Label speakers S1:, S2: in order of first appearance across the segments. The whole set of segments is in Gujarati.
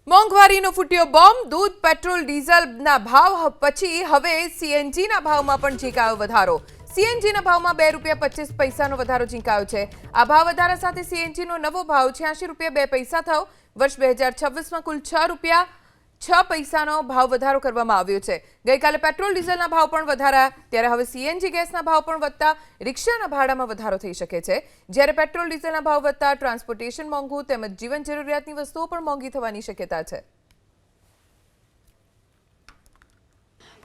S1: મોંઘવારીનો ફૂટ્યો બોમ્બ દૂધ પેટ્રોલ ડીઝલના ભાવ પછી હવે સીએનજીના ભાવમાં પણ ઝીંકાયો વધારો સીએનજીના ભાવમાં ₹2.25નો વધારો ઝીંકાયો છે આ ભાવ વધારા સાથે સીએનજીનો નવો ભાવ ₹86.2 થયો વર્ષ 2026માં કુલ ₹6.6 ભાવ વધારો કરવામાં આવ્યો છે ગઈકાલે પેટ્રોલ ડીઝલના ભાવ પણ વધાર્યા ત્યારે હવે સીએનજી ગેસના ભાવ પણ વધતા રિક્ષાના ભાડામાં વધારો થઈ શકે છે જ્યારે પેટ્રોલ ડીઝલના ભાવ વધતા ટ્રાન્સપોર્ટેશન મોંઘું તેમજ જીવન જરૂરિયાતની વસ્તુઓ પણ મોંઘી થવાની શક્યતા છે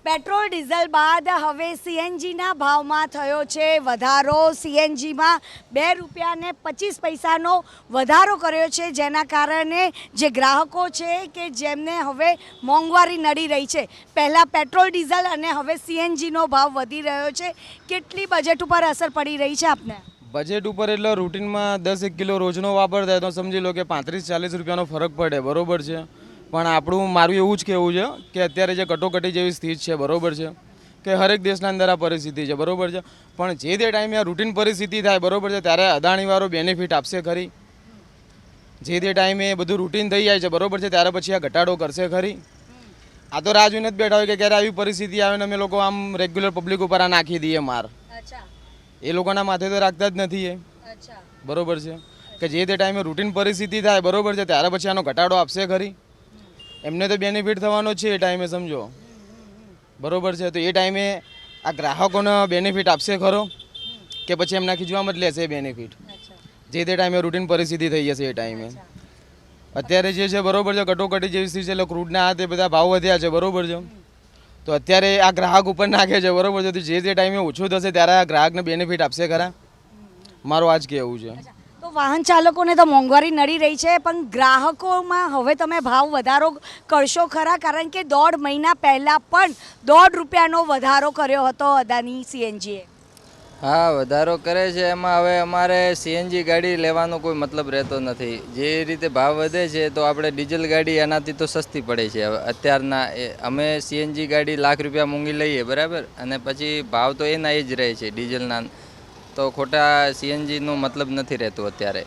S2: પેટ્રોલ ડીઝલ બાદ હવે સીએનજીના ભાવમાં થયો છે વધારો સીએનજીમાં ₹2.25નો વધારો કર્યો છે જેના કારણે જે ગ્રાહકો છે કે જેમને હવે મોંઘવારી નડી રહી છે પહેલાં પેટ્રોલ ડીઝલ અને હવે સીએનજીનો ભાવ વધી રહ્યો છે કેટલી બજેટ ઉપર અસર પડી રહી છે આપને
S3: બજેટ ઉપર એટલે રૂટીનમાં 10 કિલો રોજનો વાપરતા તો સમજી લો કે 35-40 રૂપિયાનો ફરક પડે બરોબર છે પણ મારું એવું જ કહેવું છે કે અત્યારે જે કટોકટી જેવી સ્થિતિ છે બરોબર છે કે હરેક દેશના અંદર આ પરિસ્થિતિ છે બરોબર છે પણ જે તે ટાઈમે આ રૂટીન પરિસ્થિતિ થાય બરોબર છે ત્યારે અદાણીવાળો બેનિફિટ આપશે ખરી જે તે ટાઈમે બધું રૂટીન થઈ જાય છે બરોબર છે ત્યારે પછી આ ઘટાડો કરશે ખરી આ તો રાહ જોઈને જ બેઠા હોય કે ક્યારે આવી પરિસ્થિતિ આવે ને અમે લોકો આમ રેગ્યુલર પબ્લિક ઉપર આ નાખી દઈએ માર એ લોકોના માથે તો રાખતા જ નથી એ બરોબર છે કે જે તે ટાઈમે રૂટીન પરિસ્થિતિ થાય બરોબર છે ત્યારે પછી આનો ઘટાડો આપશે ખરી એમને તો બેનિફિટ થવાનો છે એ ટાઈમે સમજો બરોબર છે તો એ ટાઈમે આ ગ્રાહકોને બેનિફિટ આપશે ખરો કે પછી એમના ખીચવામાં જ લેશે બેનિફિટ જે તે ટાઈમે રૂટીન પરિસ્થિતિ થઈ જશે એ ટાઈમે અત્યારે જે છે બરોબર છે કટોકટી જેવી સ્થિતિ છે એટલે ક્રૂડના હાથે બધા ભાવ વધ્યા છે બરોબર છે તો અત્યારે આ ગ્રાહક ઉપર નાખે છે બરોબર છે તો જે તે ટાઈમે ઓછું થશે ત્યારે આ ગ્રાહકને બેનિફિટ આપશે ખરા મારું આજ કહેવું છે
S2: તો વાહન ચાલકોને તો મોંઘવારી નડી રહી છે પણ ગ્રાહકોમાં હવે તમે ભાવ વધારો કરશો ખરા કારણ કે 1.5 મહિના પહેલાં પણ ₹1.5નો વધારો કર્યો હતો અદાની સીએનજીએ
S4: હા વધારો કરે છે એમાં હવે અમારે સીએનજી ગાડી લેવાનો કોઈ મતલબ રહેતો નથી જે રીતે ભાવ વધે છે તો આપણે ડીઝલ ગાડી એનાથી તો સસ્તી પડે છે હવે અત્યારના અમે સીએનજી ગાડી ₹1,00,000 મોંઘી લઈએ બરાબર અને પછી ભાવ તો એના એ જ રહે છે ડીઝલના તો ખોટા સીએનજીનો મતલબ નથી રહેતો અત્યારે